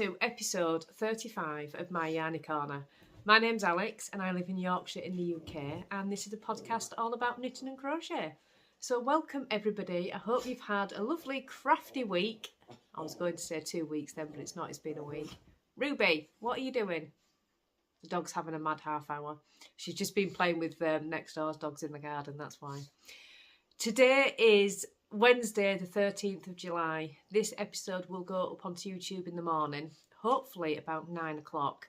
to episode 35 of my Yarny Corner. My name's Alex and I live in Yorkshire in the UK, and this is a podcast all about knitting and crochet. So welcome everybody. I hope you've had a lovely crafty week. I was going to say 2 weeks then, but it's not, it's been a week. Ruby, what are you doing? The dog's having a mad half hour. She's just been playing with next door's dogs in the garden, that's why. Today is Wednesday the 13th of July. This episode will go up onto YouTube in the morning, hopefully about 9 o'clock.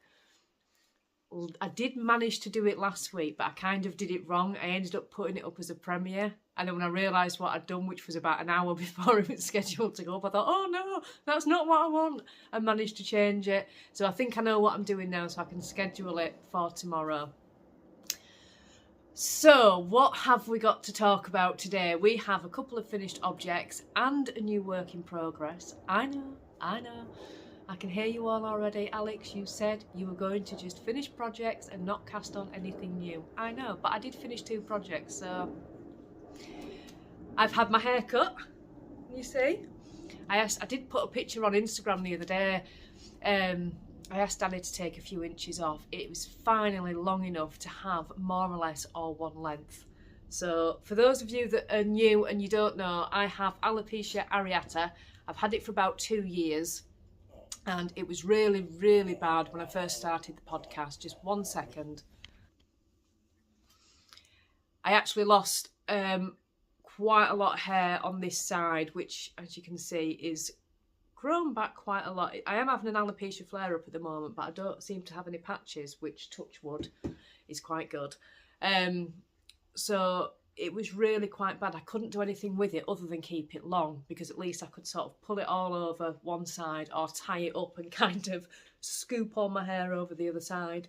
I did manage to do it last week, but I kind of did it wrong. I ended up putting it up as a premiere, and then when I realised what I'd done, which was about an hour before it was scheduled to go up, I thought, oh no, that's not what I want. I managed to change it. So I think I know what I'm doing now, so I can schedule it for tomorrow. So, what have we got to talk about today? We have a couple of finished objects and a new work in progress. I know. I can hear you all already. Alex, you said you were going to just finish projects and not cast on anything new. I know, but I did finish 2 projects, so... I've had my hair cut, you see. I did put a picture on Instagram the other day. I asked Danny to take a few inches off. It was finally long enough to have more or less all one length. So for those of you that are new and you don't know, I have alopecia areata. I've had it for about 2 years, and it was really, really bad when I first started the podcast. Just 1 second. I actually lost quite a lot of hair on this side, which, as you can see, is grown back quite a lot. I am having an alopecia flare up at the moment, but I don't seem to have any patches, which, touch wood, is quite good. So it was really quite bad. I couldn't do anything with it other than keep it long, because at least I could sort of pull it all over one side or tie it up and kind of scoop all my hair over the other side.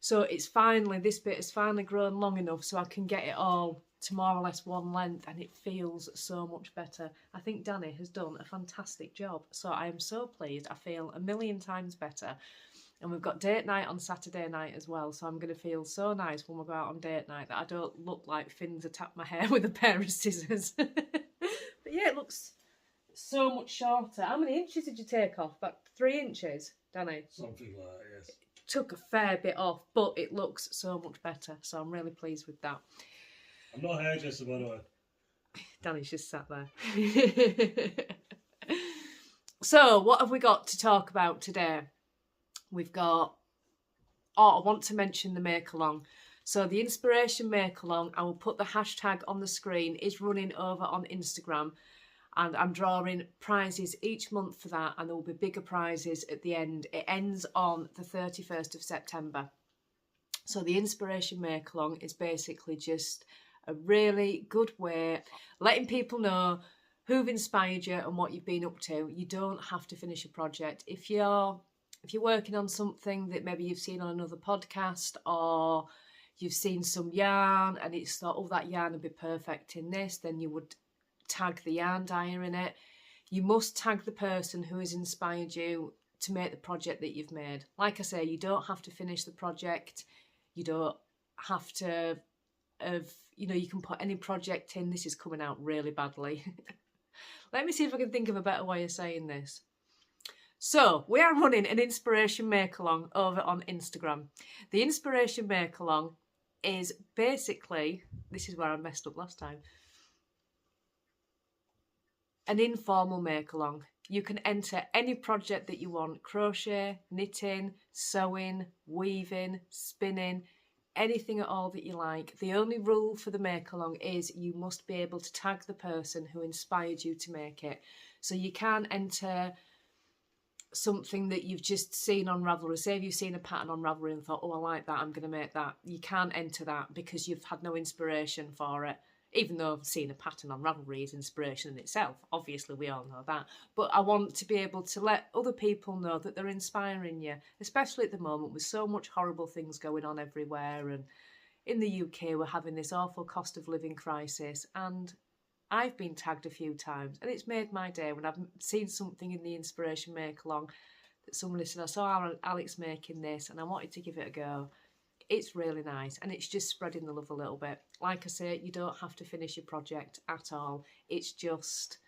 So it's finally, this bit has finally grown long enough so I can get it all to more or less one length, and it feels so much better. I think Danny has done a fantastic job, so I am so pleased. I feel a million times better, and we've got date night on Saturday night as well, so I'm going to feel so nice when we go out on date night that I don't look like Finn's attacked my hair with a pair of scissors. But yeah, it looks so much shorter. How many inches did you take off? About 3 inches, Danny? Something like that, yes. Took a fair bit off, but it looks so much better, so I'm really pleased with that. I'm not a hairdresser, by the way. Danny's just sat there. So, what have we got to talk about today? We've got... Oh, I want to mention the make-along. So, the Inspiration Make-along, I will put the hashtag on the screen, is running over on Instagram. And I'm drawing prizes each month for that, and there will be bigger prizes at the end. It ends on the 31st of September. So, the Inspiration Make-along is basically just a really good way letting people know who've inspired you and what you've been up to. You don't have to finish a project. If you're working on something that maybe you've seen on another podcast, or you've seen some yarn and it's thought, oh, that yarn would be perfect in this, then you would tag the yarn dyer in it. You must tag the person who has inspired you to make the project that you've made. Like I say, you don't have to finish the project. You don't have to you can put any project in. This is coming out really badly. Let me see if I can think of a better way of saying this. So, we are running an Inspiration Make-along over on Instagram. The Inspiration Make-along is basically, this is where I messed up last time, an informal make-along. You can enter any project that you want: crochet, knitting, sewing, weaving, spinning, anything at all that you like. The only rule for the make-along is you must be able to tag the person who inspired you to make it. So you can't enter something that you've just seen on Ravelry. Say if you've seen a pattern on Ravelry and thought, oh, I like that, I'm going to make that. You can't enter that because you've had no inspiration for it. Even though seeing a pattern on Ravelry is inspiration in itself. Obviously, we all know that. But I want to be able to let other people know that they're inspiring you, especially at the moment with so much horrible things going on everywhere. And in the UK, we're having this awful cost of living crisis. And I've been tagged a few times, and it's made my day when I've seen something in the Inspiration Make-along that somebody said, I saw Alex making this and I wanted to give it a go. It's really nice, and it's just spreading the love a little bit. Like I say, you don't have to finish your project at all. It's just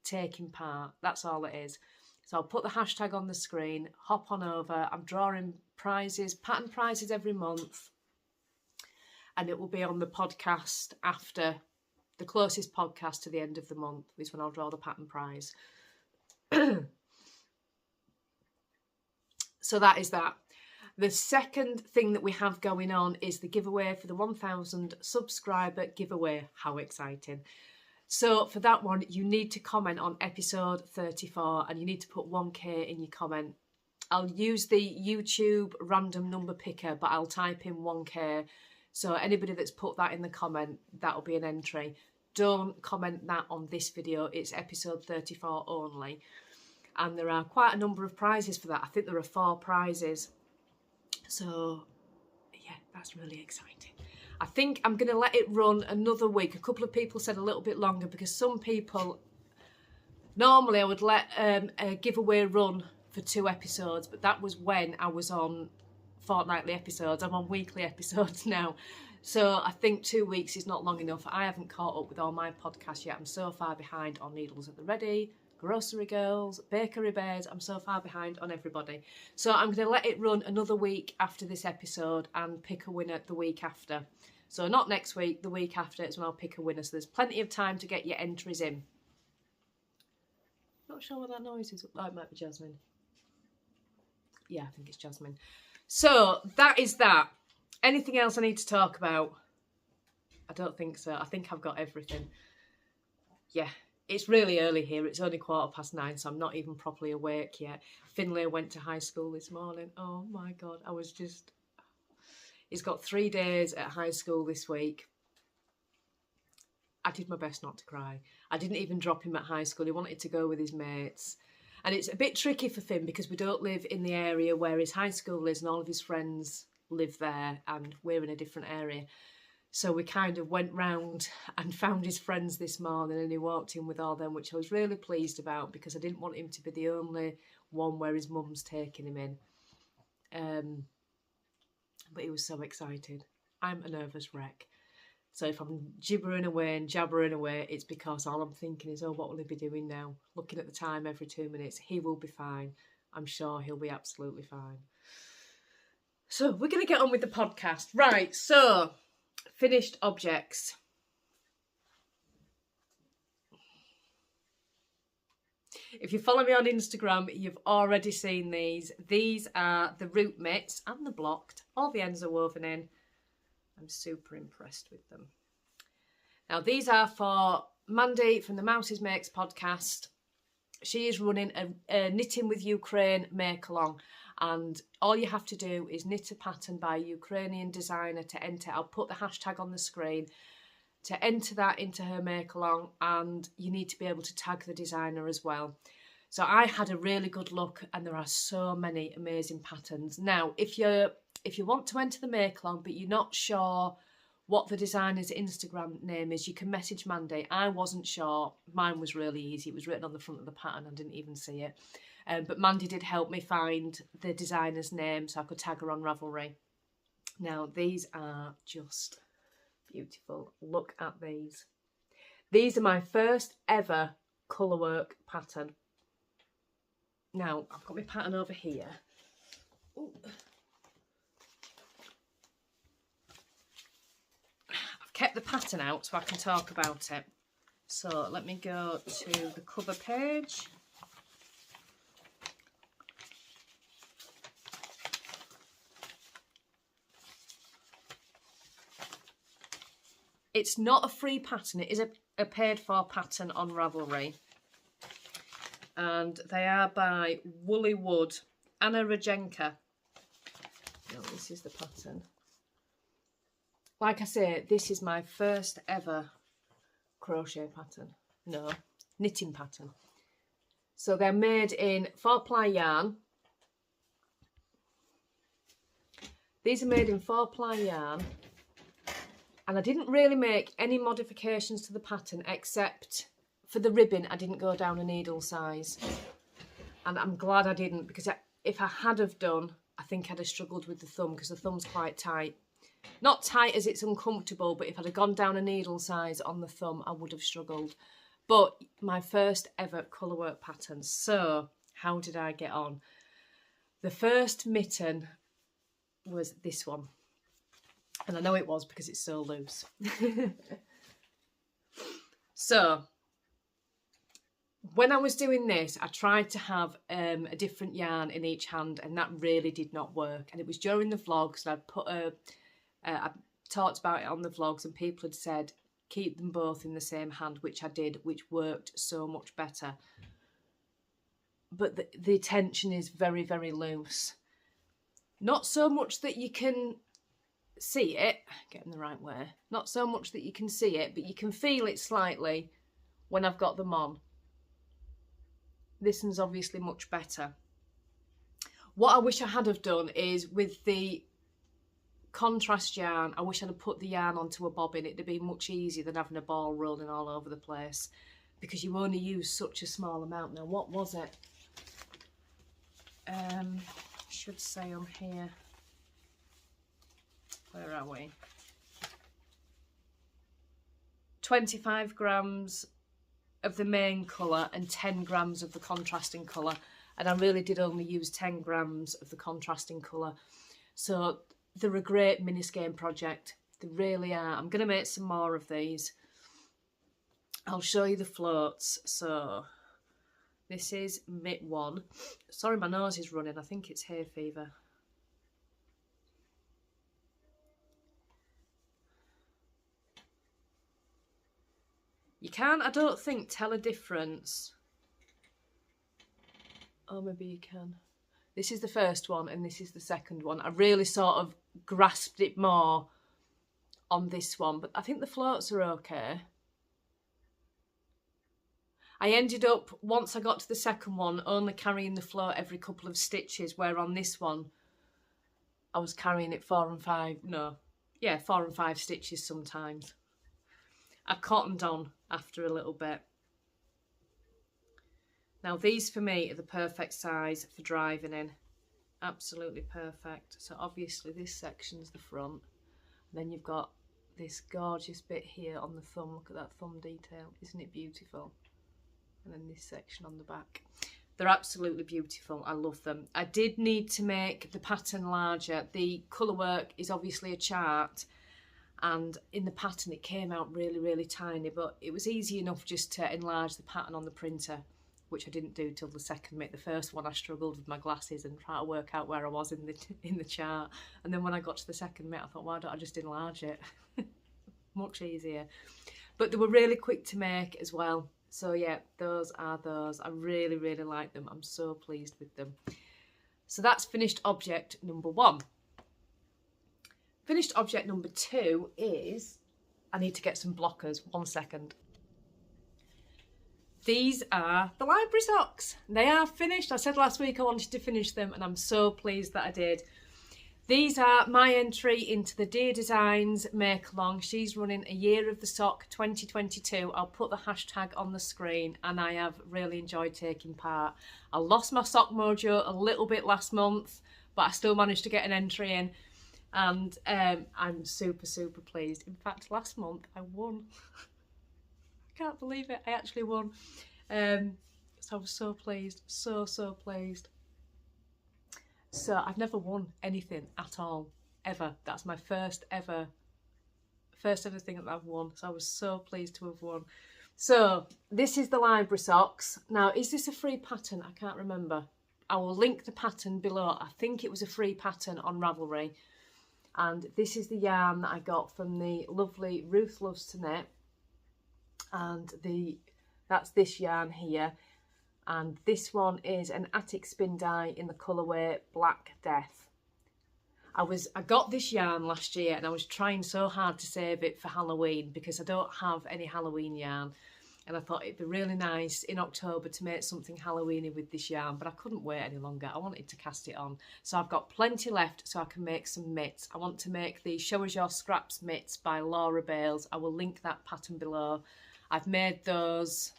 taking part. That's all it is. So I'll put the hashtag on the screen, hop on over. I'm drawing prizes, pattern prizes every month. And it will be on the podcast after, the closest podcast to the end of the month is when I'll draw the pattern prize. So that is that. The second thing that we have going on is the giveaway for the 1000 subscriber giveaway. How exciting. So for that one, you need to comment on episode 34 and you need to put 1k in your comment. I'll use the YouTube random number picker, but I'll type in 1k. So anybody that's put that in the comment, that'll be an entry. Don't comment that on this video. It's episode 34 only. And there are quite a number of prizes for that. I think there are 4 prizes. So, yeah, that's really exciting. I think I'm going to let it run another week. A couple of people said a little bit longer because some people... Normally, I would let a giveaway run for 2 episodes, but that was when I was on fortnightly episodes. I'm on weekly episodes now. So I think 2 weeks is not long enough. I haven't caught up with all my podcasts yet. I'm so far behind on Needles at the Ready, Grocery Girls, Bakery Bears. I'm so far behind on everybody. So I'm going to let it run another week after this episode and pick a winner the week after. So not next week, the week after is when I'll pick a winner. So there's plenty of time to get your entries in. Not sure what that noise is. Oh, it might be Jasmine. Yeah, I think it's Jasmine. So that is that. Anything else I need to talk about? I don't think so. I think I've got everything. Yeah. It's really early here. It's only 9:15, so I'm not even properly awake yet. Finlay went to high school this morning. Oh my God, I was just... He's got 3 days at high school this week. I did my best not to cry. I didn't even drop him at high school. He wanted to go with his mates. And it's a bit tricky for Finn because we don't live in the area where his high school is and all of his friends live there and we're in a different area. So we kind of went round and found his friends this morning and he walked in with all them, which I was really pleased about because I didn't want him to be the only one where his mum's taking him in. But he was so excited. I'm a nervous wreck. So if I'm gibbering away and jabbering away, it's because all I'm thinking is, oh, what will he be doing now? Looking at the time every 2 minutes. He will be fine. I'm sure he'll be absolutely fine. So we're going to get on with the podcast. Right, so... Finished objects. If you follow me on Instagram, you've already seen these. These are the root mitts and the blocked. All the ends are woven in. I'm super impressed with them. Now, these are for Mandy from the Mouses Makes podcast. She is running a Knitting with Ukraine make-along. And all you have to do is knit a pattern by a Ukrainian designer to enter. I'll put the hashtag on the screen to enter that into her make-along, and you need to be able to tag the designer as well. So I had a really good look and there are so many amazing patterns. Now, if you want to enter the make-along but you're not sure what the designer's Instagram name is, you can message Mandy. I wasn't sure. Mine was really easy. It was written on the front of the pattern. I didn't even see it. But Mandy did help me find the designer's name so I could tag her on Ravelry. Now, these are just beautiful. Look at these. These are my first ever colourwork pattern. Now, I've got my pattern over here. Ooh. I've kept the pattern out so I can talk about it. So let me go to the cover page. It's not a free pattern, it is a paid for pattern on Ravelry. And they are by Woolly Wood, Anna Rajenka. No, this is the pattern. Like I say, this is my first ever crochet pattern. No, knitting pattern. So they're made in 4-ply yarn. These are made in 4-ply yarn. And I didn't really make any modifications to the pattern except for the ribbon. I didn't go down a needle size. And I'm glad I didn't because if I had have done, I think I'd have struggled with the thumb because the thumb's quite tight. Not tight as it's uncomfortable, but if I'd have gone down a needle size on the thumb, I would have struggled. But my first ever colourwork pattern. So how did I get on? The first mitten was this one. And I know it was because it's so loose. So, when I was doing this, I tried to have a different yarn in each hand, and that really did not work. And it was during the vlogs, and I talked about it on the vlogs, and people had said, keep them both in the same hand, which I did, which worked so much better. But the tension is very, very loose. Not so much that you can see it, getting the right way, not so much that you can see it, but you can feel it slightly when I've got them on. This one's obviously much better. What I wish I had have done is with the contrast yarn, I wish I'd have put the yarn onto a bobbin. It'd have been much easier than having a ball rolling all over the place, because you only use such a small amount. Now, what was it? I should say on here. Where are we? 25 grams of the main colour and 10 grams of the contrasting colour, and I really did only use 10 grams of the contrasting colour. So they're a great mini skein project, they really are. I'm going to make some more of these. I'll show you the floats. So this is mitt 1. Sorry, my nose is running, I think it's hay fever. You can't, I don't think, tell a difference. Oh, maybe you can. This is the first one and this is the second one. I really sort of grasped it more on this one, but I think the floats are okay. I ended up, once I got to the second one, only carrying the float every couple of stitches, where on this one, I was carrying it 4 and 5 stitches sometimes. I cottoned on after a little bit. Now these for me are the perfect size for driving in. Absolutely perfect. So obviously this section's the front. Then you've got this gorgeous bit here on the thumb. Look at that thumb detail. Isn't it beautiful? And then this section on the back. They're absolutely beautiful. I love them. I did need to make the pattern larger. The colour work is obviously a chart, and in the pattern it came out really, really tiny, but it was easy enough just to enlarge the pattern on the printer, which I didn't do till the second mitt. The first one I struggled with my glasses and trying to work out where I was in the chart, and then when I got to the second mitt I thought, why don't I just enlarge it? Much easier. But they were really quick to make as well. So yeah, those are those. I really, really like them. I'm so pleased with them. So that's finished object number 1. Finished object number 2 is, I need to get some blockers, 1 second. These are the library socks. They are finished. I said last week I wanted to finish them, and I'm so pleased that I did. These are my entry into the Dear Designs make along. She's running a Year of the Sock 2022. I'll put the hashtag on the screen, and I have really enjoyed taking part. I lost my sock mojo a little bit last month, but I still managed to get an entry in. And I'm super, super pleased. In fact, last month I won. I can't believe it. I actually won. So I was so pleased. So, so pleased. So I've never won anything at all, ever. That's my first ever thing that I've won. So I was so pleased to have won. So this is the library socks. Now, is this a free pattern? I can't remember. I will link the pattern below. I think it was a free pattern on Ravelry. And this is the yarn that I got from the lovely Ruth Loves to Knit. And that's this yarn here. And this one is an Attic spin dye in the colourway Black Death. I got this yarn last year, and I was trying so hard to save it for Halloween because I don't have any Halloween yarn. And I thought it'd be really nice in October to make something Halloweeny with this yarn, but I couldn't wait any longer. I wanted to cast it on. So I've got plenty left so I can make some mitts. I want to make the Show Us Your Scraps mitts by Laura Bales. I will link that pattern below. I've made those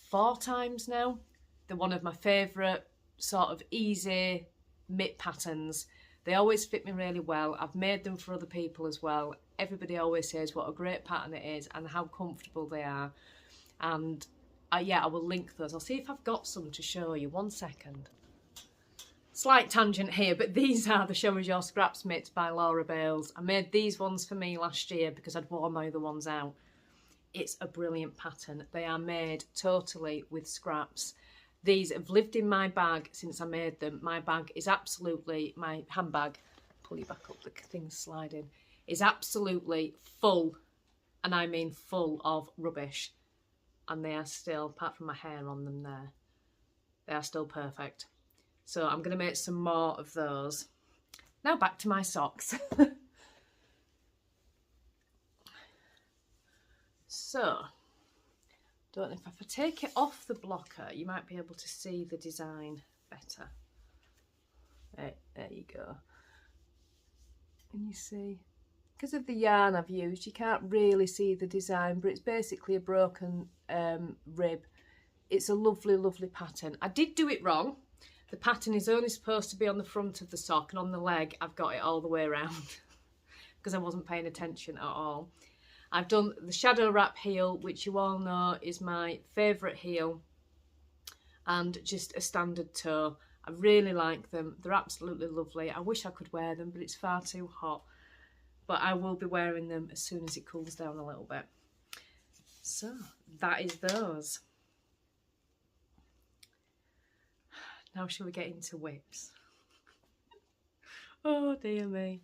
4 times now. They're one of my favourite sort of easy mitt patterns. They always fit me really well. I've made them for other people as well. Everybody always says what a great pattern it is and how comfortable they are. And yeah, I will link those. I'll see if I've got some to show you. 1 second. Slight tangent here, but these are the Show Us Your Scraps mitts by Laura Bales. I made these ones for me last year because I'd worn my other ones out. It's a brilliant pattern. They are made totally with scraps. These have lived in my bag since I made them. My bag is absolutely, my handbag, pull you back up, the thing's sliding, is absolutely full, and I mean full of rubbish. And they are still, apart from my hair on them there, they are still perfect. So I'm going to make some more of those. Now back to my socks. So, don't know if I take it off the blocker, you might be able to see the design better. There you go. And you see, because of the yarn I've used, you can't really see the design, but it's basically a broken rib. It's a lovely, lovely pattern. I did do it wrong. The pattern is only supposed to be on the front of the sock, and on the leg I've got it all the way around because I wasn't paying attention at all. I've done the shadow wrap heel, which you all know is my favourite heel, and just a standard toe. I really like them. They're absolutely lovely. I wish I could wear them, but it's far too hot. But I will be wearing them as soon as it cools down a little bit. So that is those. Now shall we get into whips? Oh dear me.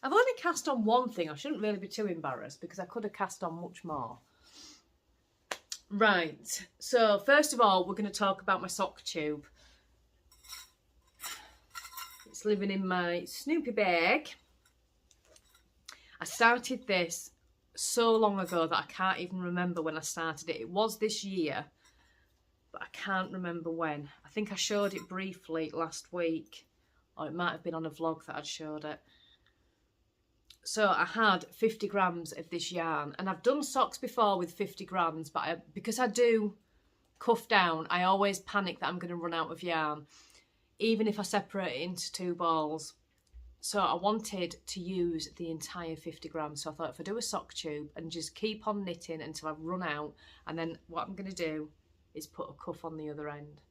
I've only cast on one thing. I shouldn't really be too embarrassed because I could have cast on much more. Right, so first of all, we're going to talk about my sock tube. It's living in my Snoopy bag. I started this so long ago that I can't even remember when I started it. It was this year, but I can't remember when. I think I showed it briefly last week, or it might have been on a vlog that I'd showed it. So I had 50 grams of this yarn, and I've done socks before with 50 grams, but because I do cuff down, I always panic that I'm going to run out of yarn, even if I separate it into 2 balls. So I wanted to use the entire 50 grams. So I thought if I do a sock tube and just keep on knitting until I've run out, and then what I'm going to do is put a cuff on the other end.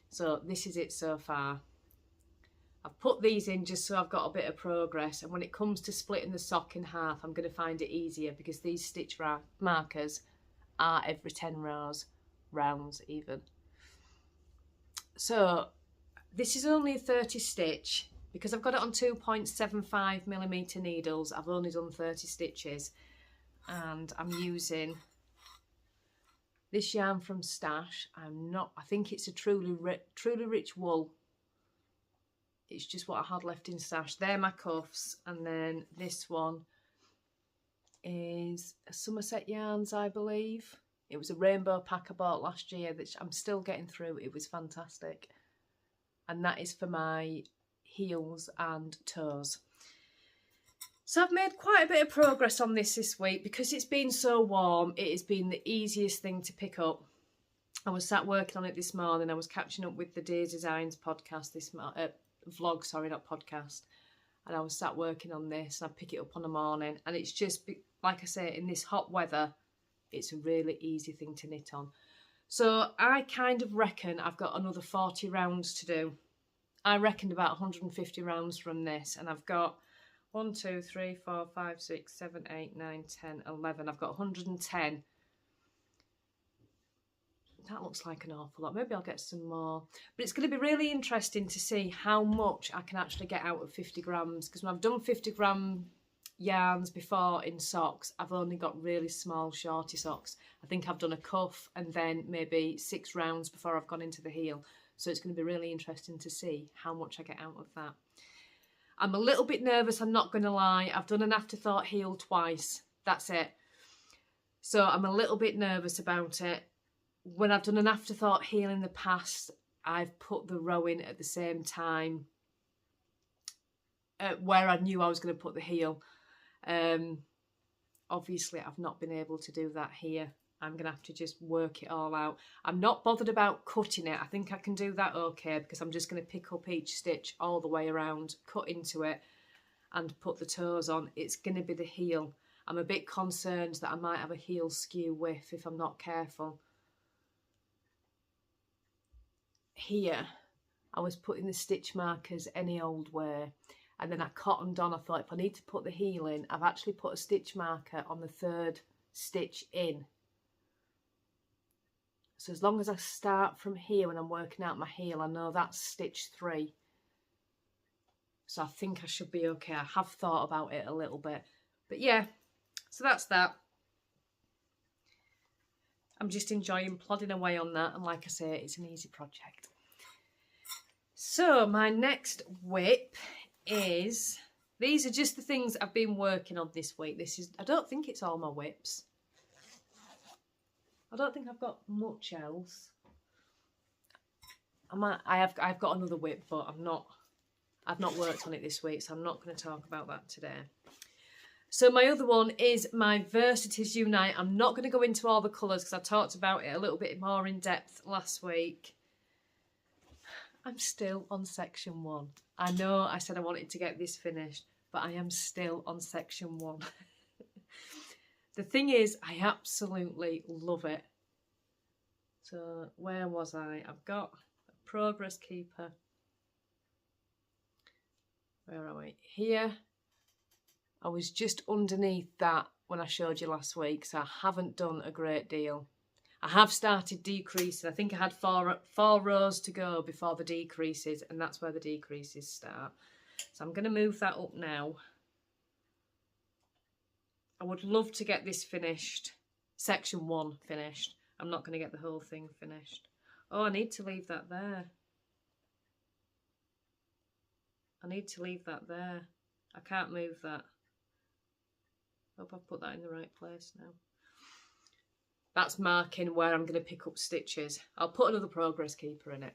So this is it so far. I've put these in just so I've got a bit of progress, and when it comes to splitting the sock in half, I'm going to find it easier because these stitch markers are every 10 rounds even. So this is only a 30 stitch. Because I've got it on 2.75mm needles, I've only done 30 stitches, and I'm using this yarn from Stash. I think it's a truly rich wool. It's just what I had left in Stash. They're my cuffs, and then this one is a Somerset Yarns, I believe. It was a rainbow pack I bought last year that I'm still getting through. It was fantastic. And that is for my heels and toes. So I've made quite a bit of progress on this week because it's been so warm. It has been the easiest thing to pick up. I was sat working on it this morning. I was catching up with the Dear Designs podcast vlog, sorry, not podcast, and I was sat working on this, and I pick it up on a morning, and it's just, like I say, in this hot weather, it's a really easy thing to knit on. So I kind of reckon I've got another 40 rounds to do. I reckoned about 150 rounds from this, and I've got 1, 2, 3, 4, 5, 6, 7, 8, 9, 10, 11. I've got 110. That looks like an awful lot. Maybe I'll get some more. But it's going to be really interesting to see how much I can actually get out of 50 grams. Because when I've done 50 gram yarns before in socks, I've only got really small, shorty socks. I think I've done a cuff and then maybe 6 rounds before I've gone into the heel. So it's going to be really interesting to see how much I get out of that. I'm a little bit nervous, I'm not going to lie. I've done an afterthought heel twice. That's it. So I'm a little bit nervous about it. When I've done an afterthought heel in the past, I've put the row in at the same time where I knew I was going to put the heel. Obviously, I've not been able to do that here. I'm going to have to just work it all out. I'm not bothered about cutting it. I think I can do that okay because I'm just going to pick up each stitch all the way around, cut into it and put the toes on. It's going to be the heel. I'm a bit concerned that I might have a heel skew width if I'm not careful. here I was putting the stitch markers any old way, and then I cottoned on. I thought if I need to put the heel in, I've actually put a stitch marker on the 3rd stitch in. So as long as I start from here when I'm working out my heel, I know that's stitch 3. So I think I should be okay. I have thought about it a little bit. But yeah, so that's that. I'm just enjoying plodding away on that. And like I say, it's an easy project. So my next whip is, these are just the things I've been working on this week. This is, I don't think it's all my whips. I don't think I've got much else. I've got another whip, but I've not worked on it this week, so I'm not going to talk about that today. So my other one is my Vertices Unite. I'm not going to go into all the colours because I talked about it a little bit more in depth last week. I'm still on section 1. I know I said I wanted to get this finished, but I am still on section 1. The thing is, I absolutely love it. So where was I? I've got a progress keeper. Where are we? Here. I was just underneath that when I showed you last week, so I haven't done a great deal. I have started decreasing. I think I had four rows to go before the decreases, and that's where the decreases start. So I'm going to move that up now. I would love to get this finished, section 1 finished. I'm not going to get the whole thing finished. Oh, I need to leave that there. I need to leave that there. I can't move that. Hope I've put that in the right place now. That's marking where I'm going to pick up stitches. I'll put another progress keeper in it.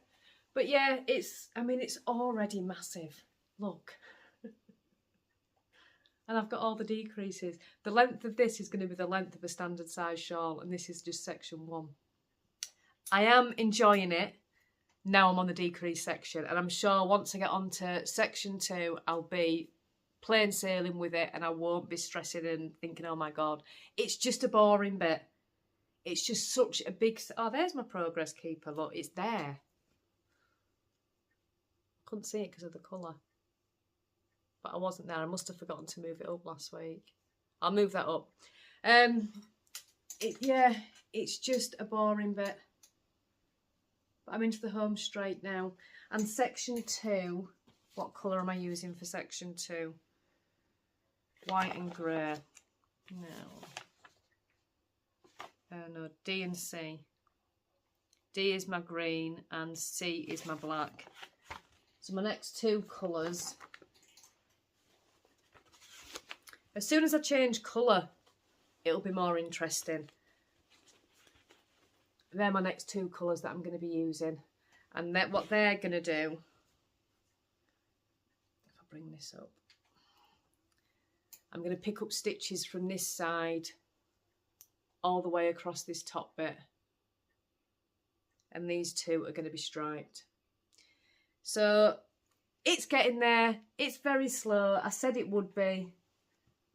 But yeah, it's already massive. Look. And I've got all the decreases. The length of this is going to be the length of a standard size shawl, and this is just section 1. I am enjoying it. Now I'm on the decrease section, and I'm sure once I get onto section 2, I'll be plain sailing with it, and I won't be stressing and thinking, oh my God, it's just a boring bit. It's just such a big... Oh, there's my progress keeper. Look, it's there. Couldn't see it because of the colour. But I wasn't there. I must have forgotten to move it up last week. I'll move that up. Yeah, it's just a boring bit. But I'm into the home straight now. And section 2, what colour am I using for section 2? White and grey. No, D and C. D is my green and C is my black. So my next 2 colours. As soon as I change colour, it'll be more interesting. They're my next 2 colours that I'm going to be using. And what they're going to do, if I bring this up, I'm going to pick up stitches from this side all the way across this top bit, and these 2 are going to be striped. So it's getting there. It's very slow. I said it would be.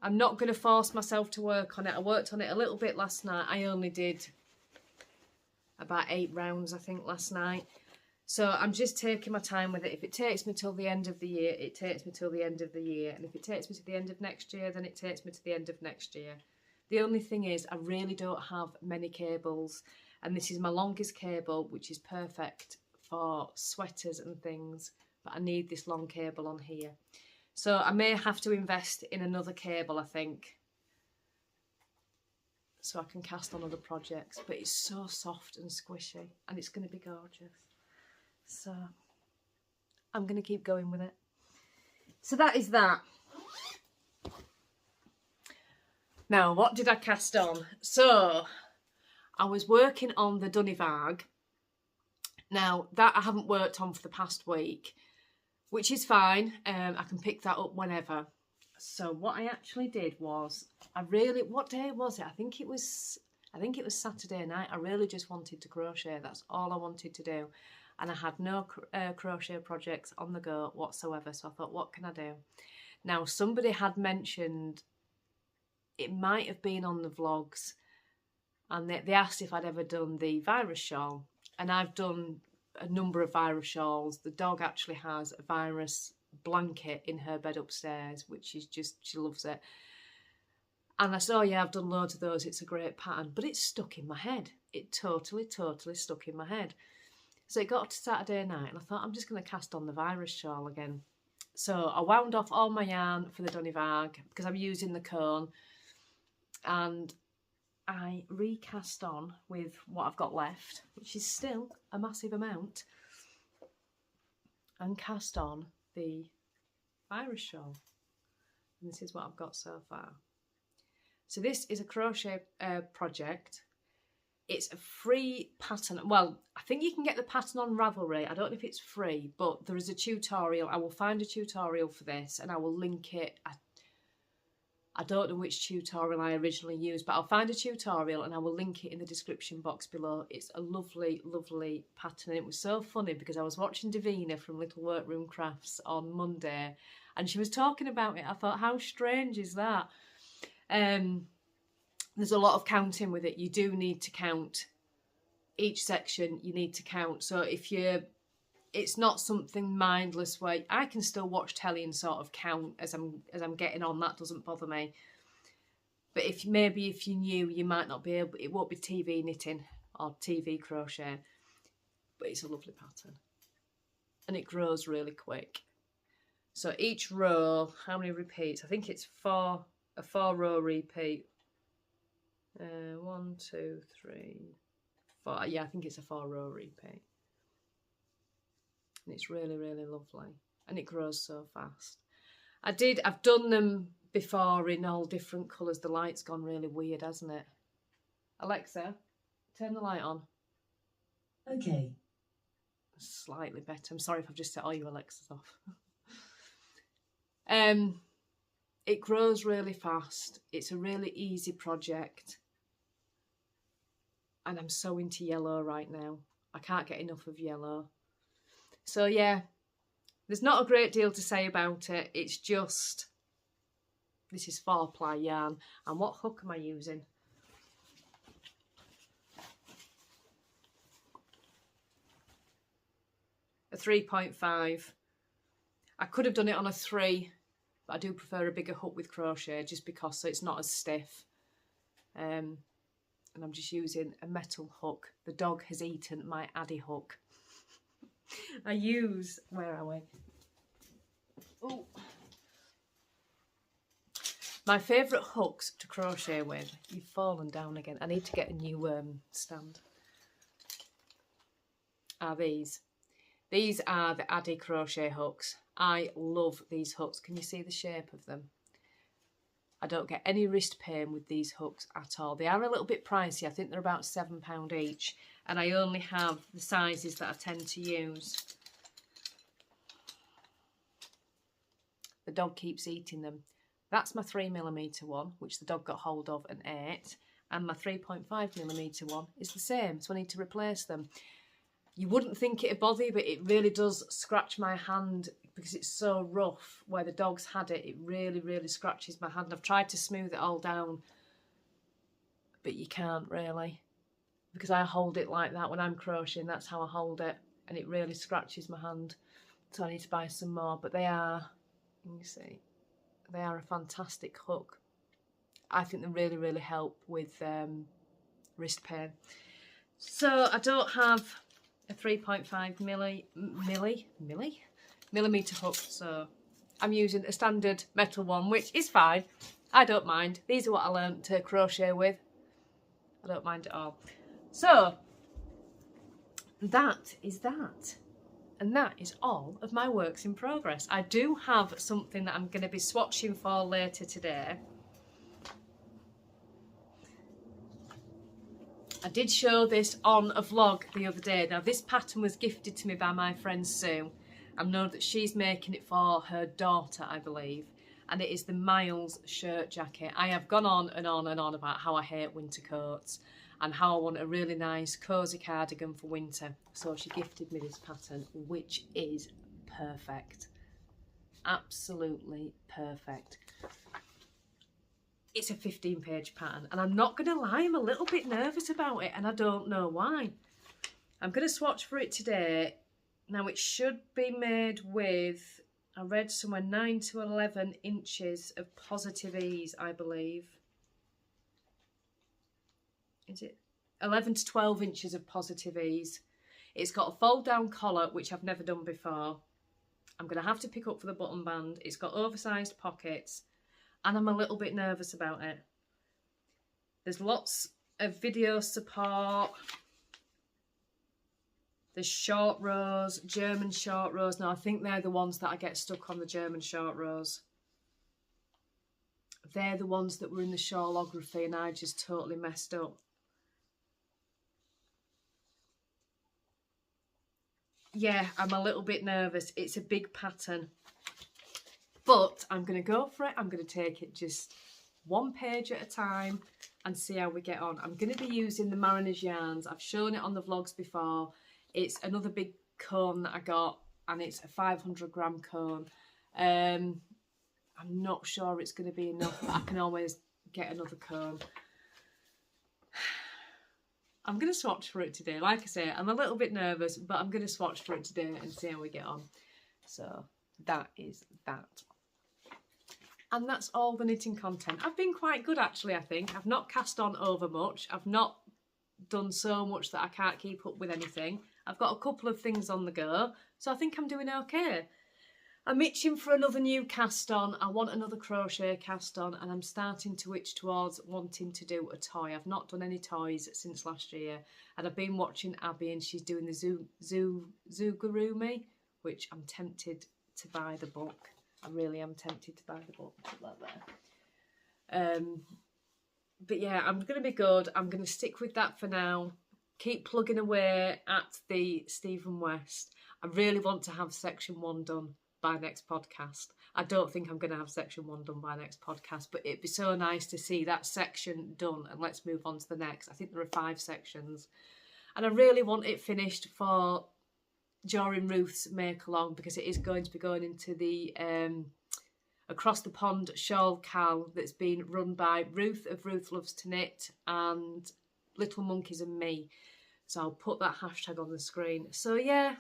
I'm not going to force myself to work on it. I worked on it a little bit last night. I only did about 8 rounds, I think, last night. So I'm just taking my time with it. If it takes me till the end of the year, it takes me till the end of the year. And if it takes me to the end of next year, then it takes me to the end of next year. The only thing is, I really don't have many cables, and this is my longest cable, which is perfect for sweaters and things, but I need this long cable on here. So I may have to invest in another cable, I think, so I can cast on other projects, but it's so soft and squishy, and it's going to be gorgeous. So I'm going to keep going with it. So that is that. Now, what did I cast on? So, I was working on the Dunivag. Now, that I haven't worked on for the past week, which is fine. I can pick that up whenever. So, what I actually did was, what day was it? I think it was Saturday night. I really just wanted to crochet. That's all I wanted to do. And I had no crochet projects on the go whatsoever. So, I thought, what can I do? Now, somebody had mentioned... It might have been on the vlogs, and they asked if I'd ever done the virus shawl, and I've done a number of virus shawls. The dog actually has a virus blanket in her bed upstairs, which is just, she loves it. And I said, oh yeah, I've done loads of those, it's a great pattern, but it's stuck in my head. It totally stuck in my head. So it got to Saturday night and I thought, I'm just going to cast on the virus shawl again. So I wound off all my yarn for the Dunivag because I'm using the cone, and I recast on with what I've got left, which is still a massive amount, and cast on the virus shawl. And this is what I've got so far. So this is a crochet project. It's a free pattern. Well, I think you can get the pattern on Ravelry. I don't know if it's free, but there is a tutorial. I will find a tutorial for this and I will link it. I don't know which tutorial I originally used, but I'll find a tutorial and I will link it in the description box below. It's a lovely, lovely pattern. And it was so funny because I was watching Davina from Little Workroom Crafts on Monday and she was talking about it. I thought, how strange is that? There's a lot of counting with it. You do need to count each section. You need to count. So if it's not something mindless where I can still watch telly and sort of count as I'm getting on. That doesn't bother me. But if you knew, you might not be able. It won't be TV knitting or TV crochet. But it's a lovely pattern, and it grows really quick. So each row, how many repeats? I think it's a 4-row repeat. 1, 2, 3, 4. Yeah, I think it's a 4-row repeat. And it's really, really lovely. And it grows so fast. I've done them before in all different colours. The light's gone really weird, hasn't it? Alexa, turn the light on. Okay. Slightly better. I'm sorry if I've just set all your Alexas off. It grows really fast. It's a really easy project. And I'm so into yellow right now. I can't get enough of yellow. So yeah, there's not a great deal to say about it. It's just, this is 4-ply yarn. And what hook am I using? A 3.5. I could have done it on a 3, but I do prefer a bigger hook with crochet just because so it's not as stiff. And I'm just using a metal hook. The dog has eaten my Addie hook. I use, where are we? Oh, my favourite hooks to crochet with. You've fallen down again. I need to get a new stand. Are these. These are the Addie crochet hooks. I love these hooks. Can you see the shape of them? I don't get any wrist pain with these hooks at all. They are a little bit pricey. I think they're about £7 each. And I only have the sizes that I tend to use. The dog keeps eating them. That's my 3mm one, which the dog got hold of and ate. And my 3.5mm one is the same, so I need to replace them. You wouldn't think it'd bother you, but it really does scratch my hand because it's so rough. Where the dog's had it, it really, really scratches my hand. I've tried to smooth it all down, but you can't really. Because I hold it like that when I'm crocheting, that's how I hold it. And it really scratches my hand. So I need to buy some more. But they are, let me see, they are a fantastic hook. I think they really, really help with wrist pain. So I don't have a 3.5 millimeter hook, so I'm using a standard metal one, which is fine. I don't mind. These are what I learned to crochet with. I don't mind at all. So that is that, and that is all of my works in progress. I do have something that I'm going to be swatching for later today. I did show this on a vlog the other day. Now this pattern was gifted to me by my friend Sue. I know that she's making it for her daughter, I believe, and it is the Miles shirt jacket. I have gone on and on and on about how I hate winter coats and how I want a really nice cosy cardigan for winter. So she gifted me this pattern, which is perfect. Absolutely perfect. It's a 15-page pattern, and I'm not going to lie, I'm a little bit nervous about it, and I don't know why. I'm going to swatch for it today. Now it should be made with, I read somewhere 9 to 11 inches of positive ease, I believe. Is it 11 to 12 inches of positive ease? It's got a fold down collar, which I've never done before. I'm going to have to pick up for the button band. It's got oversized pockets and I'm a little bit nervous about it. There's lots of video support. There's short rows, German short rows. Now I think they're the ones that I get stuck on, the German short rows. They're the ones that were in the shawlography and I just totally messed up. Yeah, I'm a little bit nervous. It's a big pattern. But I'm going to go for it. I'm going to take it just one page at a time and see how we get on. I'm going to be using the Mariner's yarns. I've shown it on the vlogs before. It's another big cone that I got and it's a 500 gram cone. I'm not sure it's going to be enough, but I can always get another cone. I'm going to swatch for it today. Like I say, I'm a little bit nervous, but I'm going to swatch for it today and see how we get on. So that is that. And that's all the knitting content. I've been quite good actually, I think. I've not cast on over much. I've not done so much that I can't keep up with anything. I've got a couple of things on the go, so I think I'm doing okay. I'm itching for another new cast on. I want another crochet cast on, and I'm starting to itch towards wanting to do a toy. I've not done any toys since last year, and I've been watching Abbie, and she's doing the Zugurumi, which I'm tempted to buy the book. I really am tempted to buy the book. Put that there. But yeah, I'm going to be good. I'm going to stick with that for now. Keep plugging away at the Stephen West. I really want to have section 1 done by next podcast. I don't think I'm going to have section 1 done by next podcast, but it'd be so nice to see that section done, and let's move on to the next. I think there are 5 sections, and I really want it finished for during Ruth's make along, because it is going to be going into the Across the Pond Shawl Cal that's been run by Ruth of Ruth Loves to Knit and Little Monkeys and Me. So I'll put that hashtag on the screen. So yeah,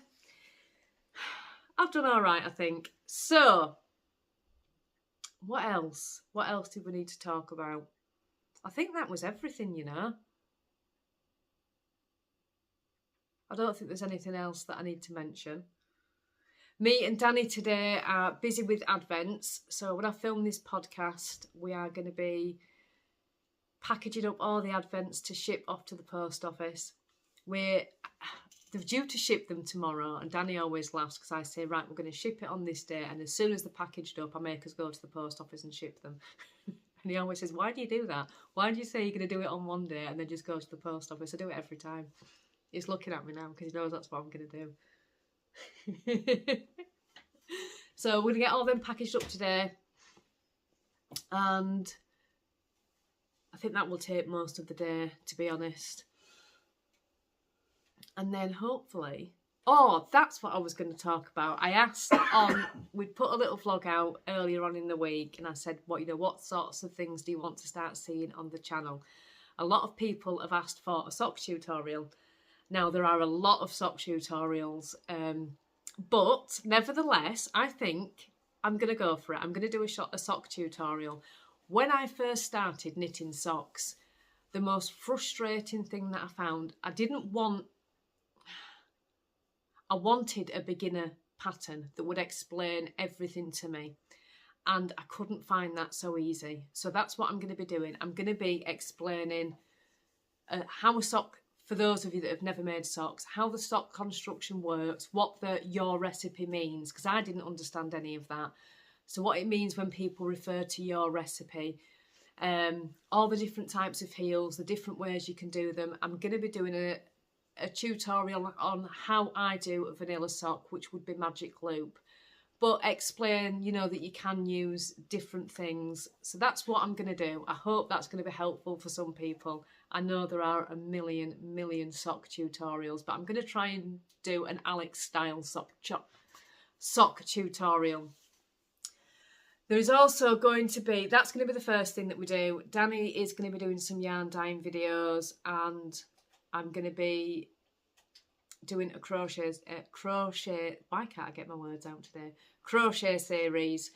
I've done all right, I think. So what else? What else did we need to talk about? I think that was everything, you know. I don't think there's anything else that I need to mention. Me and Danny today are busy with Advents. So when I film this podcast, we are going to be packaging up all the Advents to ship off to the post office. They're due to ship them tomorrow, and Danny always laughs because I say, right, we're going to ship it on this day, and as soon as they're packaged up, I make us go to the post office and ship them. And he always says, why do you do that? Why do you say you're going to do it on one day and then just go to the post office? I do it every time. He's looking at me now because he knows that's what I'm going to do. So we're going to get all them packaged up today, and I think that will take most of the day, to be honest. And then hopefully, oh, that's what I was going to talk about. I asked we'd put a little vlog out earlier on in the week, and I said, what sorts of things do you want to start seeing on the channel? A lot of people have asked for a sock tutorial. Now, there are a lot of sock tutorials, but nevertheless, I think I'm going to go for it. I'm going to do a sock tutorial. When I first started knitting socks, the most frustrating thing that I found, I wanted a beginner pattern that would explain everything to me, and I couldn't find that so easy. So that's what I'm going to be doing. I'm going to be explaining how a sock, for those of you that have never made socks, how the sock construction works, what your recipe means, because I didn't understand any of that. So what it means when people refer to your recipe, all the different types of heels, the different ways you can do them. I'm going to be doing a tutorial on how I do a vanilla sock, which would be magic loop, but explain, that you can use different things. So that's what I'm going to do. I hope that's going to be helpful for some people. I know there are a million sock tutorials, but I'm going to try and do an Alex style sock tutorial. There is also going to be, that's going to be the first thing that we do. Danny is going to be doing some yarn dyeing videos, and I'm going to be doing a crochet, why can't I get my words out today? Crochet series.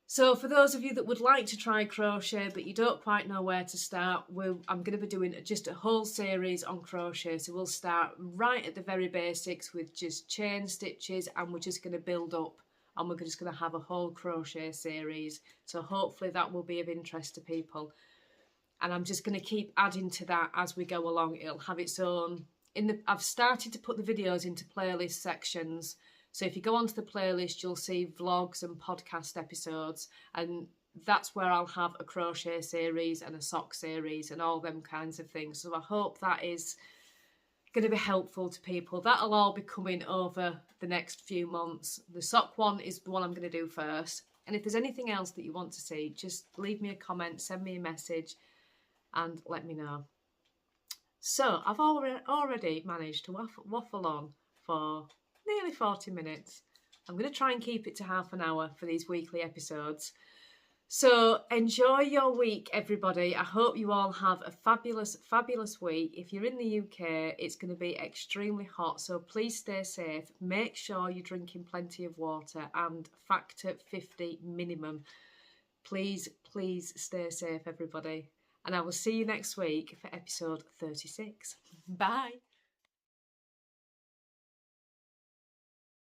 So for those of you that would like to try crochet but you don't quite know where to start, I'm going to be doing just a whole series on crochet. So we'll start right at the very basics with just chain stitches, and we're just going to build up, and we're just going to have a whole crochet series. So hopefully that will be of interest to people. And I'm just going to keep adding to that as we go along. It'll have its own. I've started to put the videos into playlist sections. So if you go onto the playlist, you'll see vlogs and podcast episodes, and that's where I'll have a crochet series and a sock series and all them kinds of things. So I hope that is going to be helpful to people. That'll all be coming over the next few months. The sock one is the one I'm going to do first. And if there's anything else that you want to see, just leave me a comment, send me a message, and let me know. So I've already managed to waffle on for nearly 40 minutes. I'm going to try and keep it to half an hour for these weekly episodes. So enjoy your week, everybody. I hope you all have a fabulous, fabulous week. If you're in the UK, it's going to be extremely hot, so please stay safe. Make sure you're drinking plenty of water, and factor 50 minimum. Please, please stay safe, everybody. And I will see you next week for episode 36. Bye.